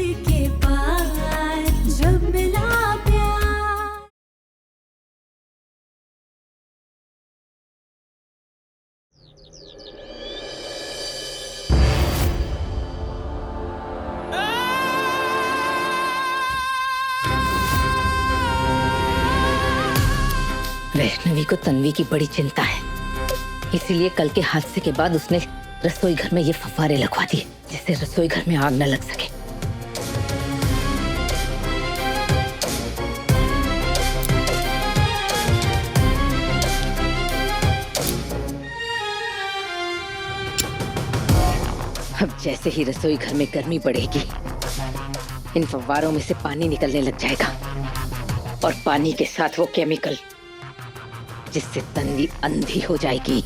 के पार जब मिला प्यार। वैष्णवी को तन्वी की बड़ी चिंता है, इसीलिए कल के हादसे के बाद उसने रसोई घर में ये फव्वारे लगवा दिए जिससे रसोई घर में आग न लग सके। अब जैसे ही रसोई घर में गर्मी बढ़ेगी, इन फव्वारों में से पानी निकलने लग जाएगा और पानी के साथ वो केमिकल, जिससे तन्वी अंधी हो जाएगी।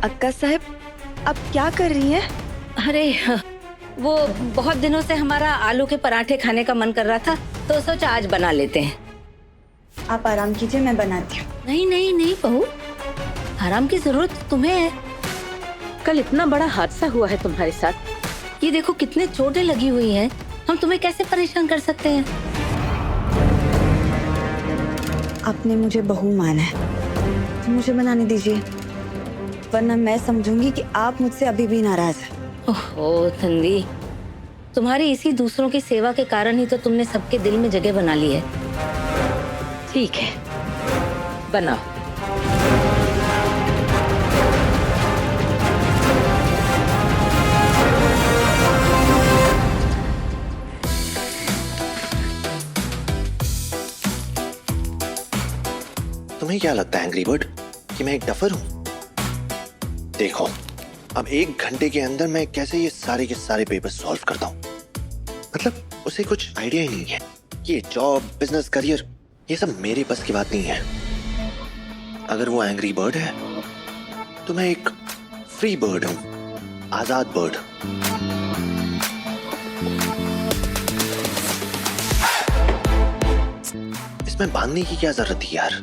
अक्का साहब, आप क्या कर रही हैं? अरे वो बहुत दिनों से हमारा आलू के पराठे खाने का मन कर रहा था, तो सोचा आज बना लेते हैं। आप आराम कीजिए, मैं बनाती हूँ। नहीं नहीं नहीं बहू, आराम की जरूरत तुम्हें है। कल इतना बड़ा हादसा हुआ है तुम्हारे साथ, ये देखो कितने चोटें लगी हुई हैं, हम तुम्हें कैसे परेशान कर सकते हैं। आपने मुझे बहू माना है, तो मुझे बनाने दीजिए, वरना मैं समझूंगी कि आप मुझसे अभी भी नाराज हैं। ओहो तन्वी, तुम्हारी इसी दूसरों की सेवा के कारण ही तो तुमने सबके दिल में जगह बना ली है। ठीक है, बनाओ। तुम्हें क्या लगता है एंग्री बर्ड कि मैं एक डफर हूं? देखो, अब 1 घंटे के अंदर मैं कैसे ये सारे के सारे पेपर सॉल्व करता हूँ। मतलब उसे कुछ आइडिया ही नहीं है। ये जॉब, बिजनेस, करियर, ये सब मेरे बस की बात नहीं है। अगर वो एंग्री बर्ड है तो मैं एक फ्री बर्ड हूँ, आजाद बर्ड। इसमें बांधने की क्या जरूरत थी यार?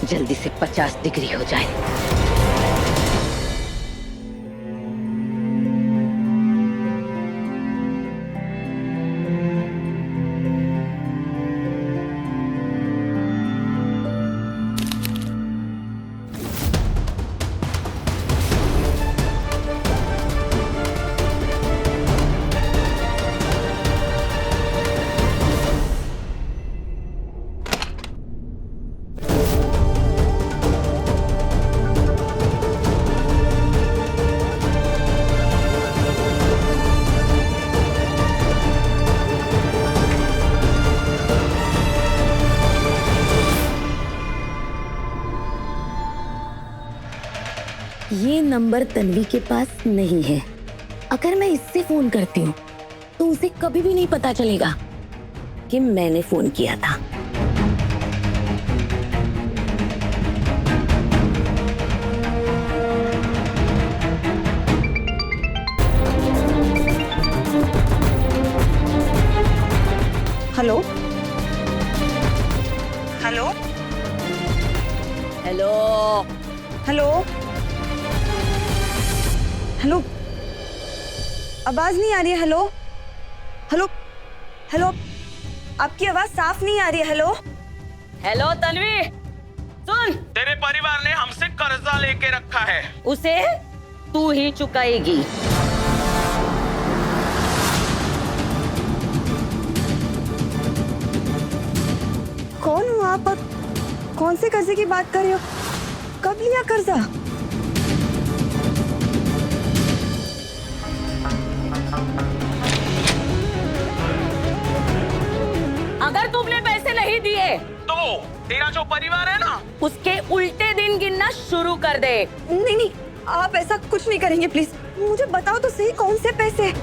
जल्दी से 50 डिग्री हो जाए। ये नंबर तन्वी के पास नहीं है। अगर मैं इससे फोन करती हूँ तो उसे कभी भी नहीं पता चलेगा कि मैंने फोन किया था। Hello hello hello hello hello, आवाज नहीं आ रही है। हेलो हेलो हेलो, आपकी आवाज साफ नहीं आ रही है। हेलो हेलो तन्वी, सुन, तेरे परिवार ने हमसे कर्जा लेके रखा है, उसे तू ही चुकाएगी। आप कौन से कर्जे की बात कर रहे हो? कब लिया कर्जा? अगर तुमने पैसे नहीं दिए तो तेरा जो परिवार है ना, उसके उल्टे दिन गिनना शुरू कर दे। नहीं नहीं, आप ऐसा कुछ नहीं करेंगे प्लीज। मुझे बताओ तो सही, कौन से पैसे?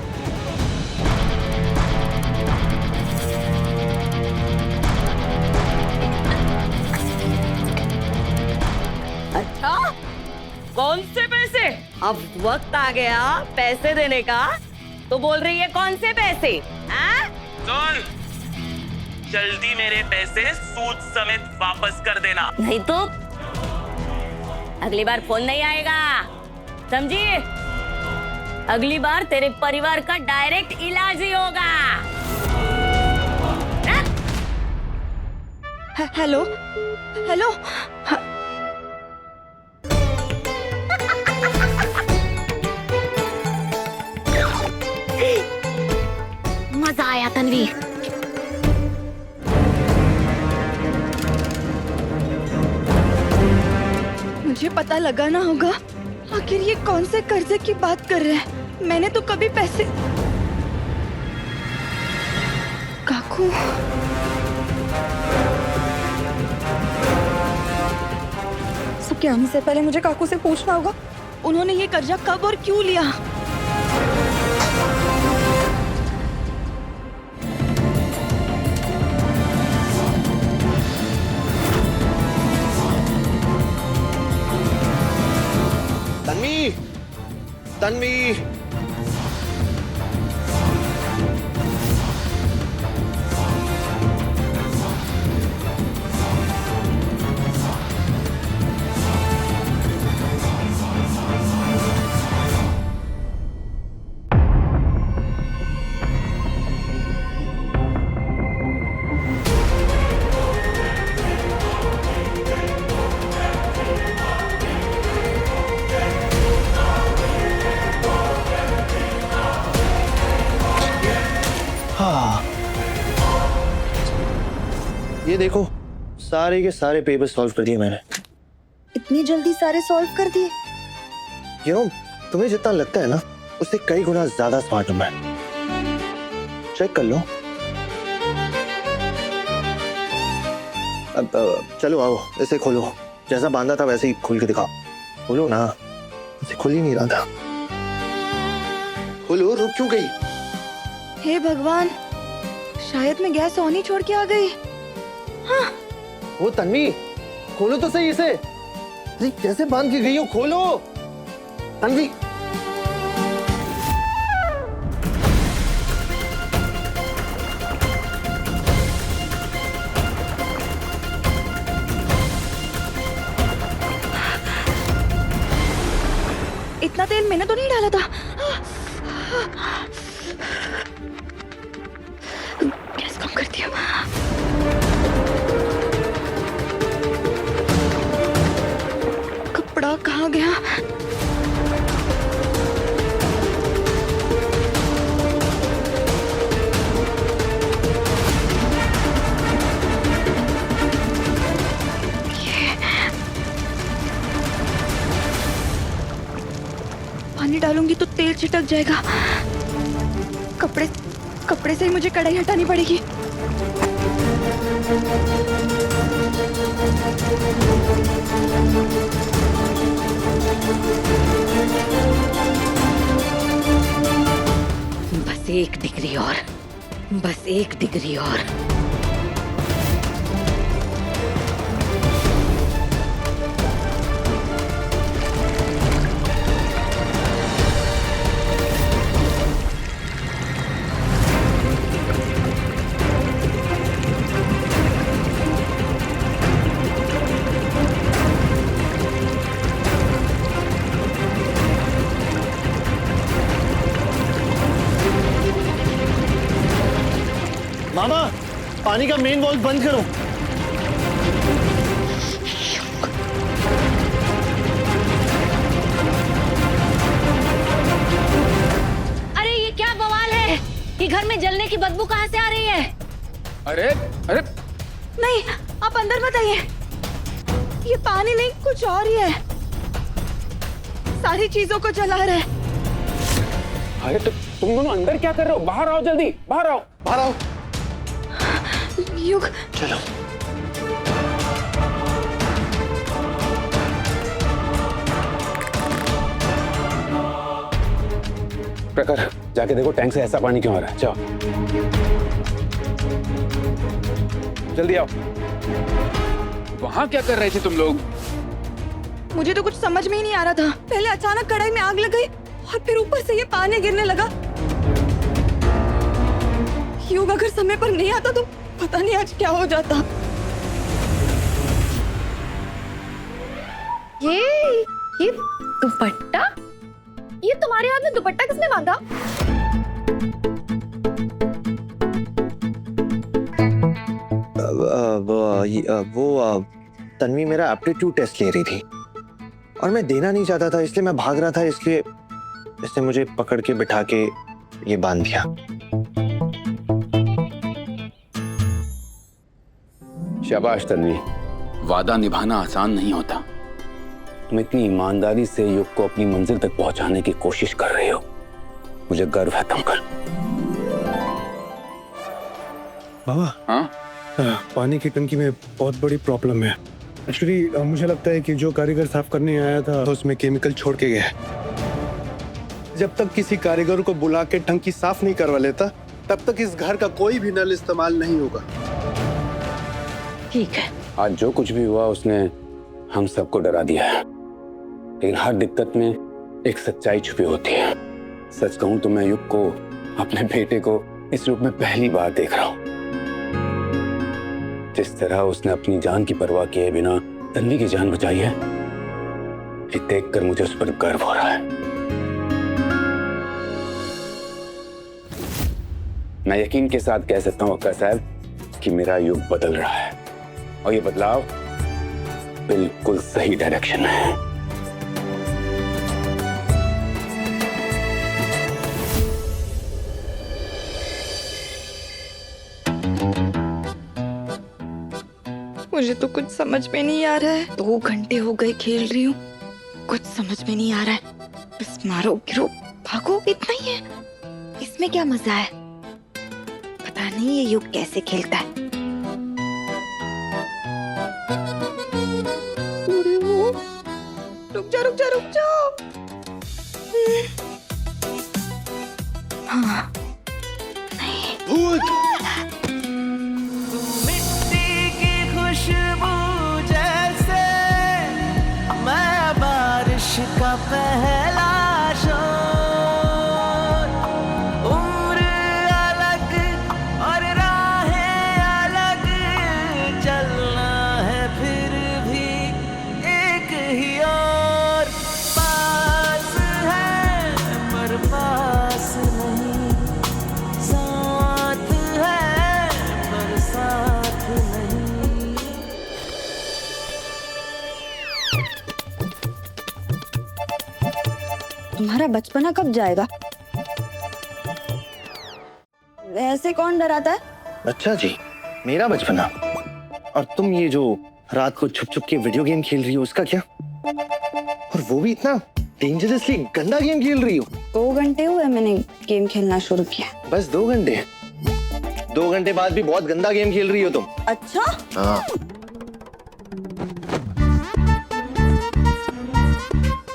अच्छा, कौन से पैसे? अब वक्त आ गया पैसे देने का, तो बोल रही है कौन से पैसे? हाँ? सुन, जल्दी मेरे पैसे सूद समेत वापस कर देना, नहीं तो अगली बार फोन नहीं आएगा, समझी? अगली बार तेरे परिवार का डायरेक्ट इलाज ही होगा। Hello hello. मजा आया तन्वी। मुझे पता लगाना होगा आखिर ये कौन से कर्जे की बात कर रहे हैं। मैंने तो कभी पैसे। काकू, सबके आने से पहले मुझे काकू से पूछना होगा उन्होंने ये कर्जा कब और क्यों लिया। तन्वी, तन्वी, ये देखो सारे के सारे पेपर सॉल्व कर दिए मैंने। इतनी जल्दी सारे सॉल्व कर दिए? क्यों, तुम्हें जितना लगता है ना उससे कई गुना ज्यादा स्मार्ट हूं मैं। चेक कर लो। अब चलो आओ, इसे खोलो। जैसा बांधा था वैसे ही खोल के दिखाओ। खोलो ना, इसे खुल ही नहीं रहा था। खोलो, रुक क्यों गई? हे भगवान, शायद मैं गैस ऑन ही छोड़ के आ गई। हाँ। वो तन्वी, खोलो तो सही इसे। अरे कैसे बांध के गई हो, खोलो तन्वी। इतना तेल मैंने तो नहीं डाला था। गैस कम करती हूँ। कपड़ा कहाँ गया? पानी डालूंगी तो तेल चिटक जाएगा। कपड़े से ही मुझे कढ़ाई हटानी पड़ेगी। बस एक डिग्री और, बस एक डिग्री और। मामा, पानी का मेन वॉल्व बंद करो। अरे ये क्या बवाल है? ये घर में जलने की बदबू कहाँ से आ रही है? अरे अरे नहीं, आप अंदर मत आइए। ये पानी नहीं, कुछ और ही है। सारी चीजों को जला रहा है। अरे तो तुम दोनों अंदर क्या कर रहे हो? बाहर आओ, जल्दी बाहर आओ, बाहर आओ। युग, चलो। प्रखर, जाके देखो टैंक से ऐसा पानी क्यों आ रहा है। जाओ जल्दी आओ। वहां क्या कर रहे थे तुम लोग? मुझे तो कुछ समझ में ही नहीं आ रहा था। पहले अचानक कढ़ाई में आग लग गई और फिर ऊपर से ये पानी गिरने लगा। युग अगर समय पर नहीं आता तो पता नहीं आज क्या हो जाता। ये दुपट्टा? ये तुम्हारे हाथ में दुपट्टा किसने बांधा? वो तन्वी मेरा एप्टीट्यूड टेस्ट ले रही थी और मैं देना नहीं चाहता था, इसलिए मैं भाग रहा था, इसलिए इसने मुझे पकड़ के बिठा के ये बांध दिया। शाबाश तन्वी, वादा निभाना आसान नहीं होता। तुम इतनी ईमानदारी से युग को अपनी मंजिल तक पहुंचाने की कोशिश कर रहे हो, मुझे गर्व है तुम पर। बाबा, हाँ? पानी की टंकी में बहुत बड़ी प्रॉब्लम है। एक्चुअली मुझे लगता है कि जो कारीगर साफ करने आया था तो उसमें केमिकल छोड़ के गया। जब तक किसी कारीगर को बुला के टंकी साफ नहीं करवा लेता तब तक इस घर का कोई भी नल इस्तेमाल नहीं होगा। ठीक है, आज जो कुछ भी हुआ उसने हम सबको डरा दिया है, लेकिन हर दिक्कत में एक सच्चाई छुपी होती है। सच कहूं तो मैं युग को, अपने बेटे को इस रूप में पहली बार देख रहा हूं। जिस तरह उसने अपनी जान की परवाह किए बिना तन्वी की जान बचाई है, ये देखकर मुझे उस पर गर्व हो रहा है। मैं यकीन के साथ कह सकता हूं अक्का साहब कि मेरा युग बदल रहा है और ये बदलाव बिल्कुल सही डायरेक्शन में है। मुझे तो कुछ समझ में नहीं आ रहा है। 2 घंटे हो गए खेल रही हूँ, कुछ समझ में नहीं आ रहा है। बस मारो गिरो भागो, इतना ही है। इसमें क्या मजा है? पता नहीं ये युग कैसे खेलता है। रुक जा रुक जा रुक जा। हाँ मिट्टी की खुशबू जैसे मैं बारिश का पहला शोर। उम्र अलग और राहें अलग, चलना है फिर भी एक ही और। पास है पर पास नहीं, साथ है पर साथ नहीं। तुम्हारा बचपना कब जाएगा? ऐसे कौन डराता है? अच्छा जी, मेरा बचपना। और तुम ये जो रात को छुप छुप के वीडियो गेम खेल रही हो उसका क्या? और वो भी इतना डेंजरसली गंदा गेम खेल रही हो। 2 घंटे हुए मैंने गेम खेलना शुरू किया। बस 2 घंटे? 2 घंटे बाद भी बहुत गंदा गेम खेल रही हो तुम। अच्छा, हाँ।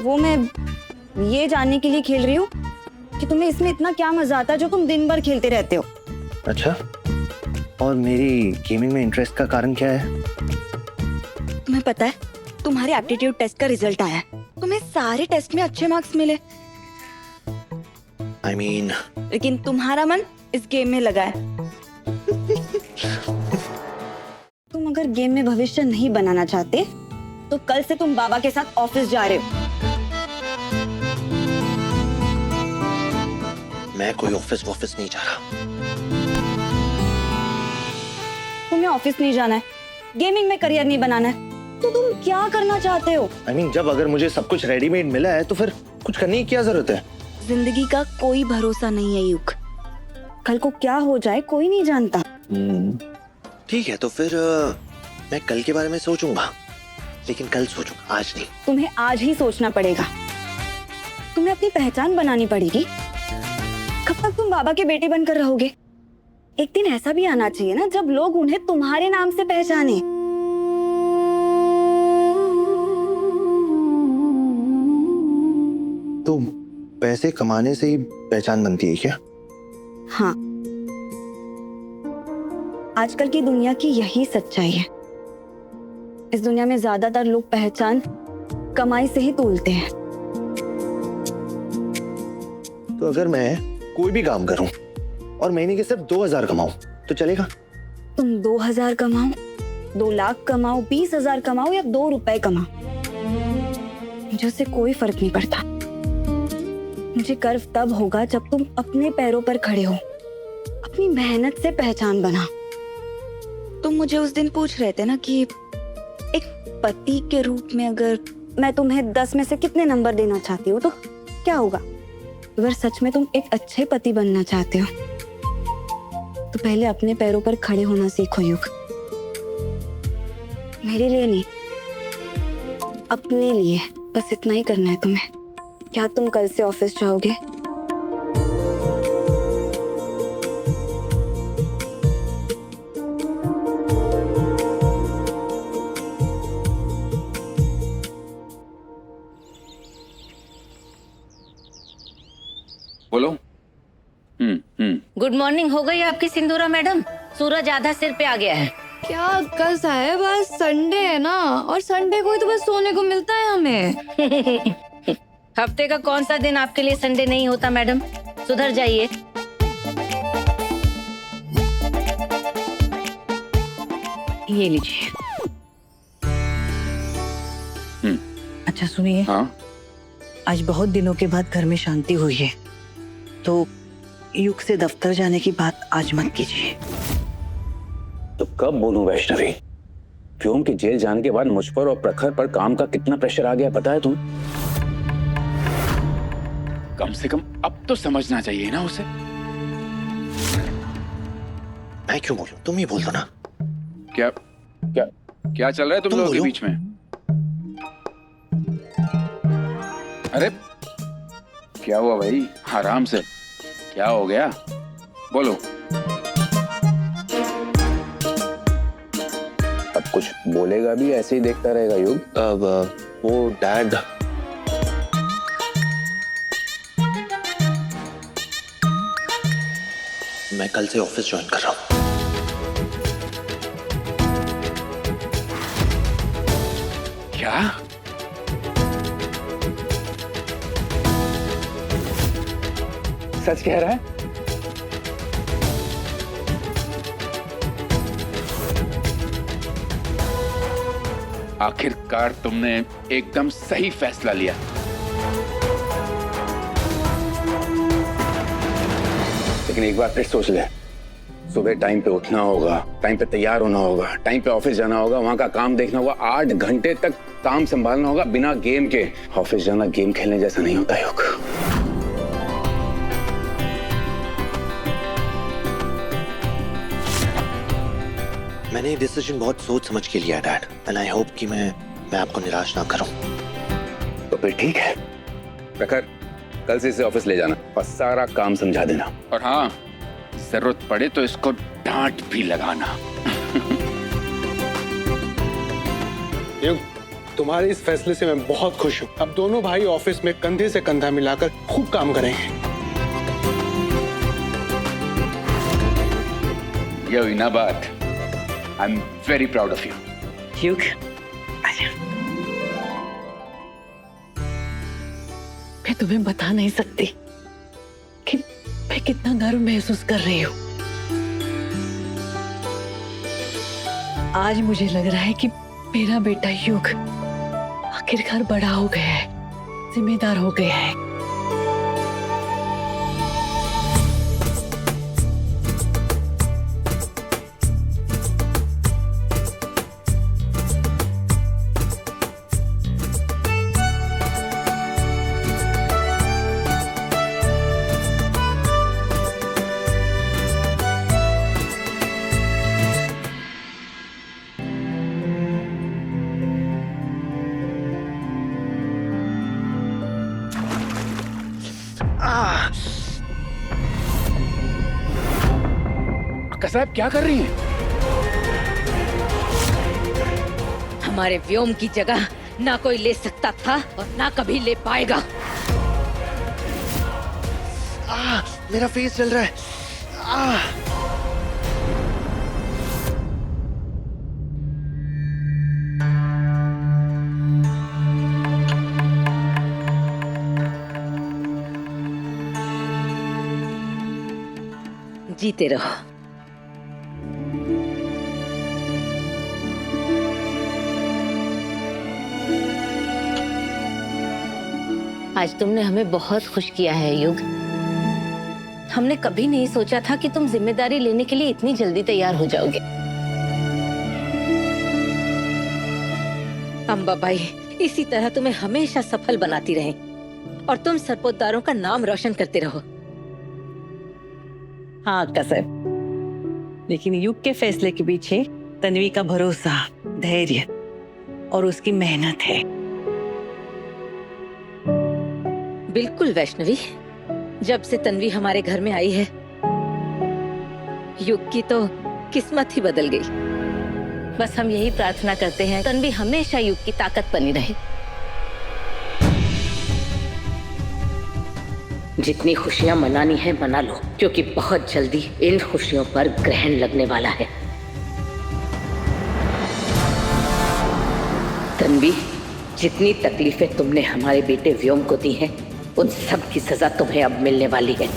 वो मैं ये जानने के लिए खेल रही हूँ कि तुम्हें इसमें इतना क्या मजा आता है जो तुम दिन भर खेलते रहते हो। अच्छा, और मेरी गेमिंग में इंटरेस्ट का कारण क्या है? तुम्हें पता है तुम्हारे एप्टीट्यूड टेस्ट का रिजल्ट आया है। तुम्हें सारे टेस्ट में अच्छे मार्क्स मिले, I mean... लेकिन तुम्हारा मन इस गेम में लगा है। तुम अगर गेम में भविष्य नहीं बनाना चाहते तो कल से तुम बाबा के साथ ऑफिस जा रहे हो। मैं कोई ऑफिस नहीं जा रहा। तुम्हें ऑफिस नहीं जाना है, गेमिंग में करियर नहीं बनाना है, तो तुम क्या करना चाहते हो? I mean, जब अगर मुझे सब कुछ रेडीमेड मिला है तो फिर कुछ करने की क्या जरूरत है? जिंदगी का कोई भरोसा नहीं है युग, कल को क्या हो जाए कोई नहीं जानता। ठीक है, तो फिर मैं कल के बारे में सोचूंगा, लेकिन कल सोचूंगा, आज नहीं। तुम्हें आज ही सोचना पड़ेगा। तुम्हें अपनी पहचान बनानी पड़ेगी। कब तक तुम बाबा के बेटे बनकर रहोगे? एक दिन ऐसा भी आना चाहिए ना जब लोग उन्हें तुम्हारे नाम से पहचाने। तो पैसे कमाने से ही पहचान बनती है क्या? हाँ, आजकल की दुनिया की यही सच्चाई है। इस दुनिया में ज्यादातर लोग पहचान कमाई से ही तोलते हैं। तो अगर मैं कोई भी काम करूं और महीने के सिर्फ 2000 कमाऊं तो चलेगा? तुम 2000 कमाओ, 2 लाख कमाओ, 20,000 कमाओ या 2 रुपए कमाओ, मुझे उससे कोई फर्क नहीं पड़ता। मुझे गर्व तब होगा जब तुम अपने पैरों पर खड़े हो, अपनी मेहनत से पहचान बना। तुम मुझे उस दिन पूछ रहे थे ना कि एक पति के रूप में अगर मैं तुम्हें 10 में से कितने नंबर देना चाहती हूँ तो क्या होगा? अगर सच में तुम एक अच्छे पति बनना चाहते हो तो पहले अपने पैरों पर खड़े होना सीखो युग। मेरे लिए नहीं, अपने लिए, बस इतना ही करना है तुम्हें। क्या तुम कल से ऑफिस जाओगे? बोलो। गुड मॉर्निंग हो गई आपकी सिंदूरा मैडम? सूरज आधा सिर पे आ गया है। क्या कस है, बस संडे है ना, और संडे को ही तो बस सोने को मिलता है हमें। हफ्ते का कौन सा दिन आपके लिए संडे नहीं होता मैडम? सुधर जाइए। ये लीजिए। अच्छा सुनिए, हाँ? आज बहुत दिनों के बाद घर में शांति हुई है, तो युग से दफ्तर जाने की बात आज मत कीजिए। तो कब बोलूं वैष्णवी? व्योम की जेल जाने के बाद मुझ पर और प्रखर पर काम का कितना प्रेशर आ गया पता है तुम? कम से कम अब तो समझना चाहिए ना उसे। मैं क्यों बोलूं? तुम ही बोल दो ना। क्या क्या क्या चल रहा है तुम लोगों के बीच में? अरे क्या हुआ भाई? आराम से। क्या हो गया? बोलो। अब कुछ बोलेगा भी, ऐसे ही देखता रहेगा युग? अब वो डैड, मैं कल से ऑफिस ज्वाइन कर रहा हूँ। क्या? सच कह रहा है? आखिरकार तुमने एकदम सही फैसला लिया। लेकिन एक बार फिर सोच ले, सुबह टाइम पे उठना होगा, टाइम पे तैयार होना होगा, टाइम पे ऑफिस जाना होगा, वहां का काम देखना होगा, 8 घंटे तक काम संभालना होगा बिना गेम के। ऑफिस जाना गेम खेलने जैसा नहीं होता युग। मैंने ये डिसीजन बहुत सोच समझ के लिया डैड, एंड आई होप कि मैं आपको निराश ना करूं। तो फिर ठीक है प्रखर, कल से इसे ऑफिस ले जाना और सारा काम समझा देना, और हाँ जरूरत पड़े तो इसको डांट भी लगाना। युग, तुम्हारे इस फैसले से मैं बहुत खुश हूँ। अब दोनों भाई ऑफिस में कंधे से कंधा मिलाकर खूब काम करेंगे। ये हुई ना बात। I am very proud of you. युग, मैं तुम्हें बता नहीं सकती कि मैं कितना गर्व महसूस कर रही हूँ। आज मुझे लग रहा है कि मेरा बेटा युग आखिरकार बड़ा हो गया है, जिम्मेदार हो गया है। डॉक्टर साहब क्या कर रही हैं? हमारे व्योम की जगह ना कोई ले सकता था और ना कभी ले पाएगा। मेरा फेस जल रहा है। जीते रहो। आज तुमने हमें बहुत खुश किया है युग। हमने कभी नहीं सोचा था कि तुम जिम्मेदारी लेने के लिए इतनी जल्दी तैयार हो जाओगे। अंबाबाई इसी तरह तुम्हें हमेशा सफल बनाती रहे और तुम सरपोतदारों का नाम रोशन करते रहो। हाँ कसर, लेकिन युग के फैसले के पीछे तन्वी का भरोसा, धैर्य और उसकी मेहनत है। बिल्कुल वैष्णवी, जब से तन्वी हमारे घर में आई है युग की तो किस्मत ही बदल गई। बस हम यही प्रार्थना करते हैं तन्वी हमेशा युग की ताकत बनी रहे। जितनी खुशियां मनानी है मना लो, क्योंकि बहुत जल्दी इन खुशियों पर ग्रहण लगने वाला है। तन्वी, जितनी तकलीफें तुमने हमारे बेटे व्योम को दी हैं, उन सब की सजा तुम्हें अब मिलने वाली है।